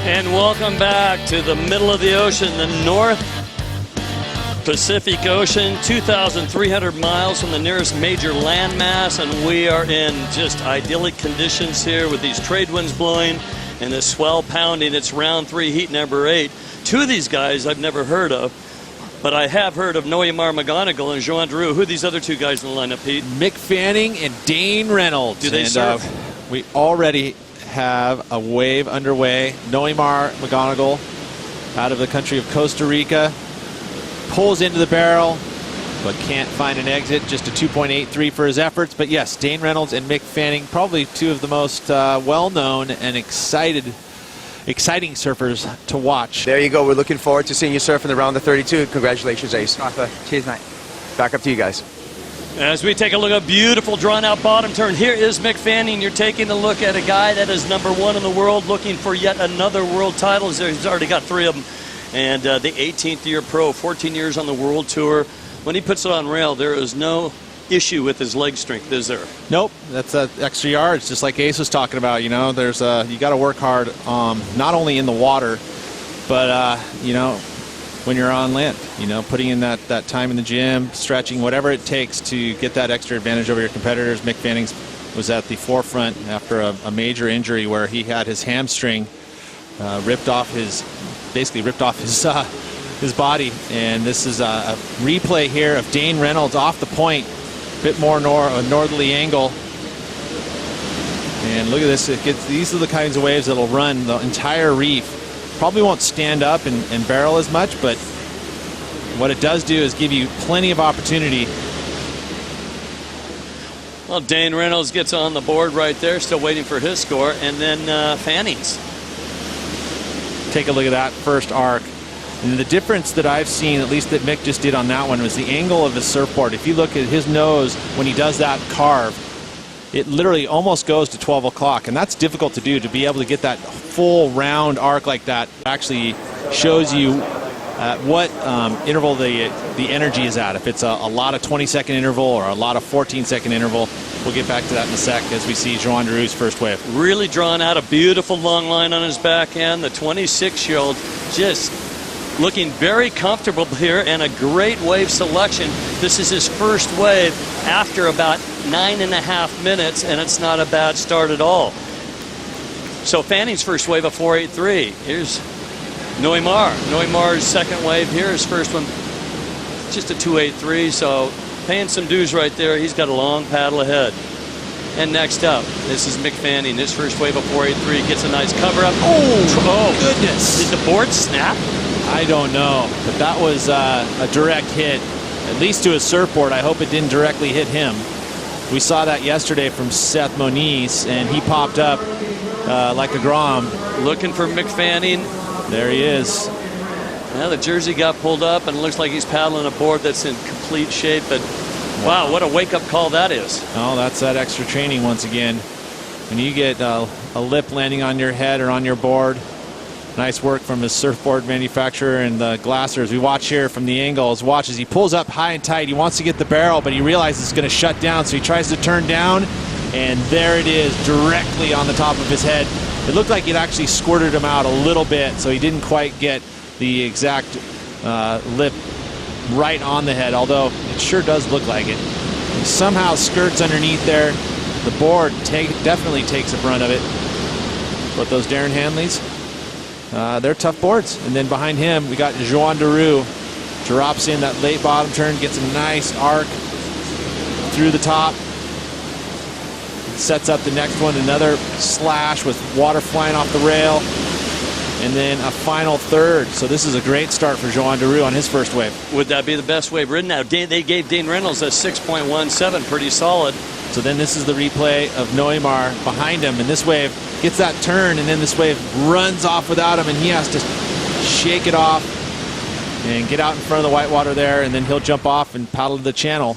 And welcome back to the middle of the ocean, the North Pacific Ocean, 2,300 miles from the nearest major landmass, and we are in just idyllic conditions here with these trade winds blowing and the swell pounding. It's round 3, heat number 8. Two of these guys I've never heard of, but I have heard of Noemar McGonigal and Johan Duru. Who are these other two guys in the lineup, Pete? Mick Fanning and Dane Reynolds. Do they surf? We already have a wave underway. Noemar McGonigal out of the country of Costa Rica pulls into the barrel but can't find an exit. Just a 2.83 for his efforts. But yes, Dane Reynolds and Mick Fanning, probably two of the most well-known and exciting surfers to watch. There you go. We're looking forward to seeing you surf in the round of 32. Congratulations, Ace. Cheers, mate. Back up to you guys. As we take a look at a beautiful drawn-out bottom turn, here is Mick Fanning. You're taking a look at a guy that is #1 in the world, looking for yet another world title. He's already got 3 of them. And the 18th year pro, 14 years on the world tour. When he puts it on rail, there is no issue with his leg strength, is there? Nope, that's extra yards, just like Ace was talking about. You know, there's you got to work hard, not only in the water, but you know, when you're on land, you know, putting in that time in the gym, stretching, whatever it takes to get that extra advantage over your competitors. Mick Fanning was at the forefront after a major injury where he had his hamstring basically ripped off his body. And this is a replay here of Dane Reynolds off the point, a bit more northerly angle. And look at this, these are the kinds of waves that'll run the entire reef. Probably won't stand up and barrel as much, but what it does do is give you plenty of opportunity. Well, Dane Reynolds gets on the board right there, still waiting for his score, and then Fanning's. Take a look at that first arc. And the difference that I've seen, at least that Mick just did on that one, was the angle of his surfboard. If you look at his nose when he does that carve, it literally almost goes to 12 o'clock, and that's difficult to do, to be able to get that full round arc like that. It actually shows you what interval the energy is at. If it's a lot of 20-second interval or a lot of 14-second interval. We'll get back to that in a sec as we see Johan Duru's first wave. Really drawn out, a beautiful long line on his backhand. The 26-year-old just looking very comfortable here, and a great wave selection. This is his first wave after about 9.5 minutes, and it's not a bad start at all. So Fanning's first wave, a 4.83. Here's Noemar. Noimar's second wave here. His first one, just a 2.83. So paying some dues right there. He's got a long paddle ahead. And next up, this is Mick Fanning. His first wave, a 4.83. Gets a nice cover up. Oh, goodness. Did the board snap? I don't know, but that was a direct hit, at least to his surfboard. I hope it didn't directly hit him. We saw that yesterday from Seth Moniz, and he popped up like a Grom. Looking for Mick Fanning. There he is. Now the jersey got pulled up, and it looks like he's paddling a board that's in complete shape. But wow, what a wake-up call that is. Oh, that's that extra training once again. When you get a lip landing on your head or on your board, nice work from his surfboard manufacturer and the glassers. We watch here from the angle. Watch as he pulls up high and tight. He wants to get the barrel, but he realizes it's going to shut down, so he tries to turn down, and there it is, directly on the top of his head. It looked like it actually squirted him out a little bit, so he didn't quite get the exact lip right on the head, although it sure does look like it. He somehow skirts underneath there. The board definitely takes a brunt of it. But those Darren Hanleys, they're tough boards. And then behind him, we got Johan Duru. Drops in that late bottom turn, gets a nice arc through the top. Sets up the next one, another slash with water flying off the rail. And then a final third. So this is a great start for Johan Duru on his first wave. Would that be the best wave ridden? Now, they gave Dane Reynolds a 6.17, pretty solid. So then this is the replay of Noemar behind him, and this wave gets that turn, and then this wave runs off without him, and he has to shake it off and get out in front of the whitewater there, and then he'll jump off and paddle to the channel.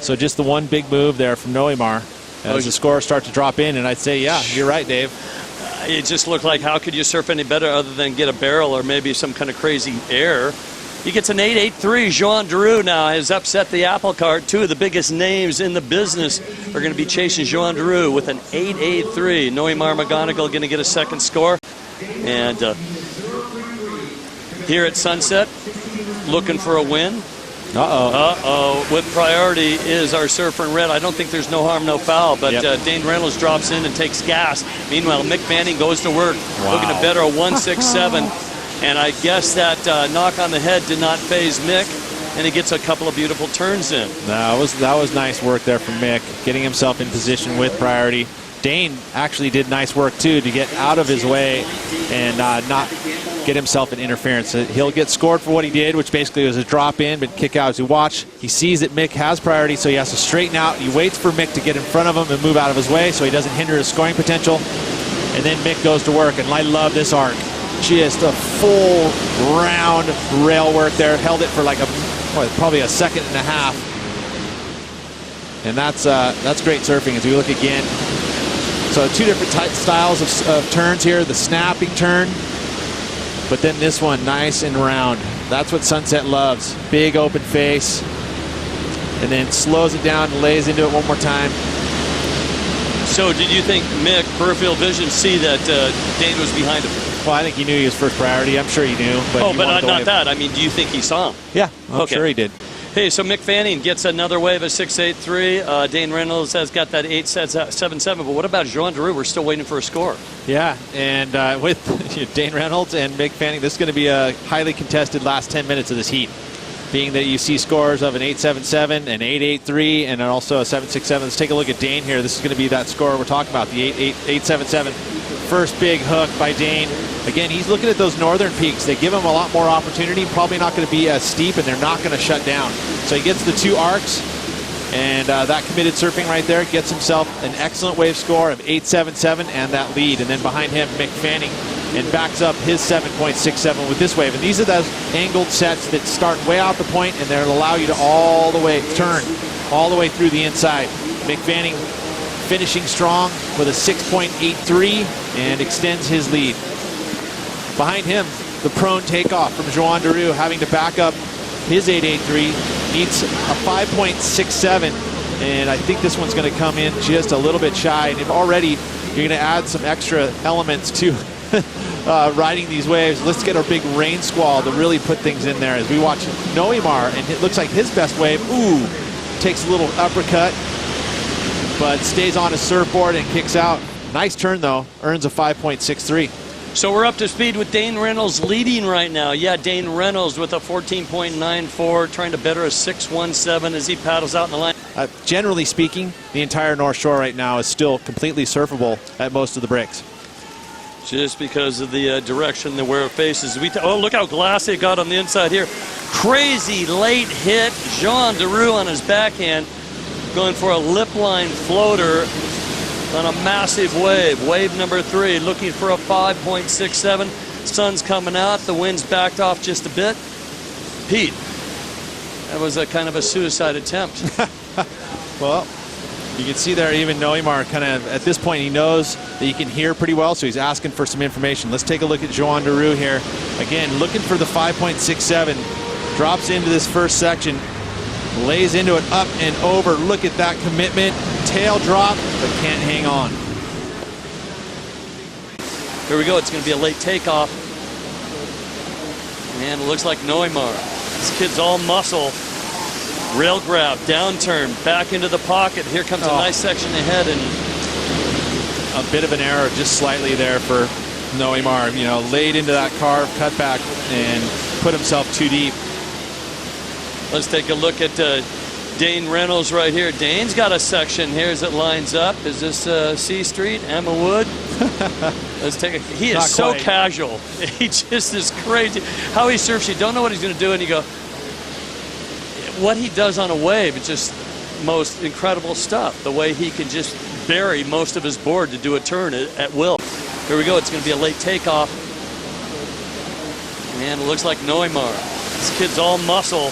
So just the one big move there from Noemar as the scores start to drop in, and I'd say, yeah, you're right, Dave. It just looked like, how could you surf any better other than get a barrel or maybe some kind of crazy air? He gets an 8.83. Johan Duru now has upset the apple cart. Two of the biggest names in the business are going to be chasing Johan Duru with an 8.83. Noemar McGonigal going to get a second score. And here at Sunset, looking for a win. With priority is our surfer in red. I don't think there's no harm, no foul, but Dane Reynolds drops in and takes gas. Meanwhile, Mick Fanning goes to work, looking to better a 1.67. And I guess that knock on the head did not faze Mick, and he gets a couple of beautiful turns in. No, that was nice work there from Mick, getting himself in position with priority. Dane actually did nice work, too, to get out of his way and not get himself in interference. He'll get scored for what he did, which basically was a drop in, but kick out as you watch. He sees that Mick has priority, so he has to straighten out. He waits for Mick to get in front of him and move out of his way so he doesn't hinder his scoring potential. And then Mick goes to work, and I love this arc. Just a full round rail work there. Held it for like probably a second and a half. And that's great surfing as we look again. So two different styles of turns here. The snapping turn, but then this one nice and round. That's what Sunset loves. Big open face, and then slows it down and lays into it one more time. So did you think Mick, peripheral vision, see that Dane was behind him? Well, I think he knew he was first priority. I'm sure he knew. But not that. I mean, do you think he saw him? Yeah, I'm sure he did. Hey, so Mick Fanning gets another wave of 6.83. Dane Reynolds has got that 8.77. But what about Joan Duru? We're still waiting for a score. Yeah, and with Dane Reynolds and Mick Fanning, this is going to be a highly contested last 10 minutes of this heat. Being that you see scores of an 8.77, an 8.83, and also a 7.67. Let's take a look at Dane here. This is going to be that score we're talking about, the 8.77. First big hook by Dane. Again, he's looking at those northern peaks. They give him a lot more opportunity. Probably not going to be as steep, and they're not going to shut down. So he gets the two arcs, and that committed surfing right there gets himself an excellent wave score of 8.77 and that lead. And then behind him, Mick Fanning, and backs up his 7.67 with this wave. And these are those angled sets that start way out the point, and they'll allow you to all the way turn all the way through the inside. Mick Fanning finishing strong with a 6.83 and extends his lead. Behind him, the prone takeoff from Joan Duru, having to back up his 8.83, needs a 5.67, and I think this one's going to come in just a little bit shy. And if already you're going to add some extra elements to riding these waves, let's get our big rain squall to really put things in there as we watch Noimar, and it looks like his best wave, takes a little uppercut, but stays on his surfboard and kicks out. Nice turn, though. Earns a 5.63. So we're up to speed with Dane Reynolds leading right now. Yeah, Dane Reynolds with a 14.94, trying to better a 6.17 as he paddles out in the line. Generally speaking, the entire North Shore right now is still completely surfable at most of the breaks. Just because of the direction where it faces. Look how glassy it got on the inside here. Crazy late hit. Joan Duru on his backhand, going for a lip line floater on a massive wave. Wave number 3, looking for a 5.67. Sun's coming out. The wind's backed off just a bit. Pete, that was a kind of a suicide attempt. Well, you can see there even Noimar kind of, at this point, he knows that he can hear pretty well, so he's asking for some information. Let's take a look at Joan Duru here. Again, looking for the 5.67. Drops into this first section. Lays into it up and over. Look at that commitment. Tail drop, but can't hang on. Here we go. It's going to be a late takeoff. And it looks like Noimar. This kid's all muscle. Rail grab, down turn, back into the pocket. Here comes a nice section ahead, and a bit of an error just slightly there for Noimar. Laid into that carve cutback and put himself too deep. Let's take a look at Dane Reynolds right here. Dane's got a section here as it lines up. Is this C Street, Emma Wood? Let's take a. He is so casual. He just is crazy. How he surfs, you don't know what he's going to do, and you go, what he does on a wave, it's just most incredible stuff. The way he can just bury most of his board to do a turn at will. Here we go. It's going to be a late takeoff. And it looks like Noimar. This kid's all muscle.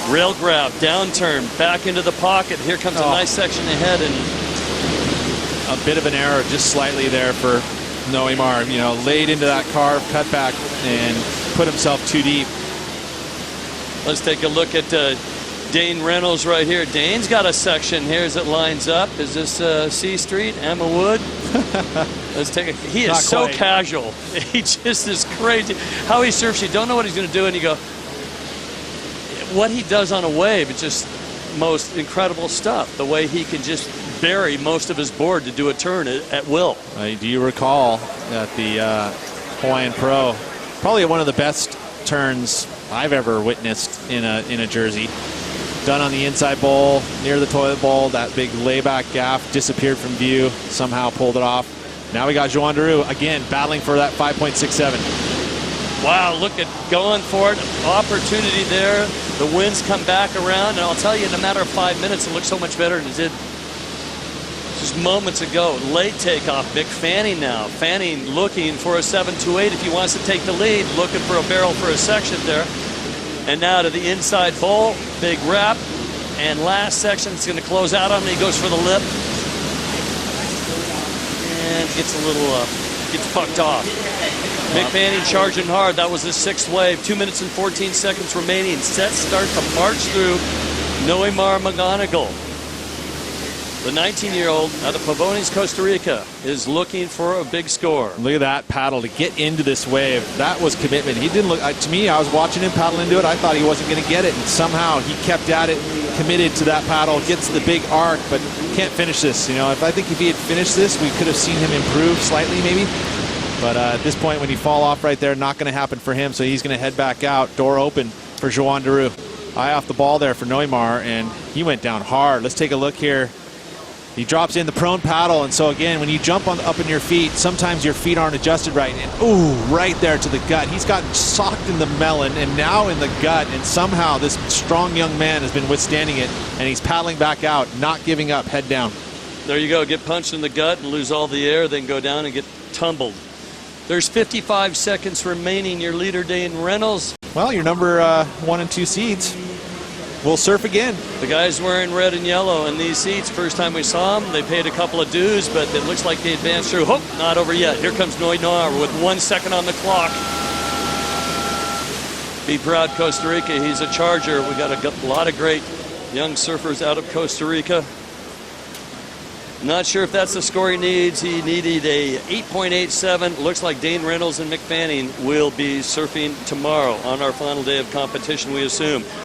Rail grab, down turn, back into the pocket. Here comes a nice section ahead, and a bit of an error just slightly there for Noimar. Laid into that carve cutback and put himself too deep. Let's take a look at Dane Reynolds right here. Dane's got a section here as it lines up. Is this C Street, Emma Wood? Let's take a. He Not is so quite. casual. He just is crazy. How he surfs, you don't know what he's going to do, and you go. What he does on a wave, it's just most incredible stuff. The way he can just bury most of his board to do a turn at will. Do you recall that the Hawaiian Pro, probably one of the best turns I've ever witnessed in a jersey, done on the inside bowl near the toilet bowl. That big layback gaff disappeared from view, somehow pulled it off. Now we got Joan Daru again battling for that 5.67. Wow, look at going for it. Opportunity there. The winds come back around, and I'll tell you, in a matter of 5 minutes, it looks so much better than it did just moments ago. Late takeoff. Mick Fanning now. Fanning looking for a 7.28 if he wants to take the lead. Looking for a barrel for a section there. And now to the inside bowl. Big wrap. And last section, it's going to close out on him. He goes for the lip. And gets a little, gets pucked off. Mick Fanning charging hard. That was the sixth wave. 2 minutes and 14 seconds remaining. Set start to march through Noemar McGonigal. The 19-year-old out of Pavones, Costa Rica, is looking for a big score. Look at that paddle to get into this wave. That was commitment. He didn't look, to me, I was watching him paddle into it. I thought he wasn't going to get it, and somehow he kept at it, committed to that paddle, gets the big arc, but can't finish this. You know, I think if he had finished this, we could have seen him improve slightly, maybe. But at this point, when he fall off right there, not going to happen for him, so he's going to head back out. Door open for Joan Daru. Eye off the ball there for Noemar, and he went down hard. Let's take a look here. He drops in the prone paddle, and so again, when you jump up in your feet, sometimes your feet aren't adjusted right, and ooh, right there to the gut. He's gotten socked in the melon and now in the gut, and somehow this strong young man has been withstanding it, and he's paddling back out, not giving up, head down. There you go. Get punched in the gut and lose all the air, then go down and get tumbled. There's 55 seconds remaining. Your leader, Dane Reynolds. Well, your number 1 and 2 seeds will surf again. The guy's wearing red and yellow in these seats. First time we saw them, they paid a couple of dues, but it looks like they advanced through. Hope not over yet. Here comes Noemar with 1 second on the clock. Be proud, Costa Rica. He's a charger. We got a lot of great young surfers out of Costa Rica. Not sure if that's the score he needs. He needed a 8.87. Looks like Dane Reynolds and Mick Fanning will be surfing tomorrow on our final day of competition, we assume.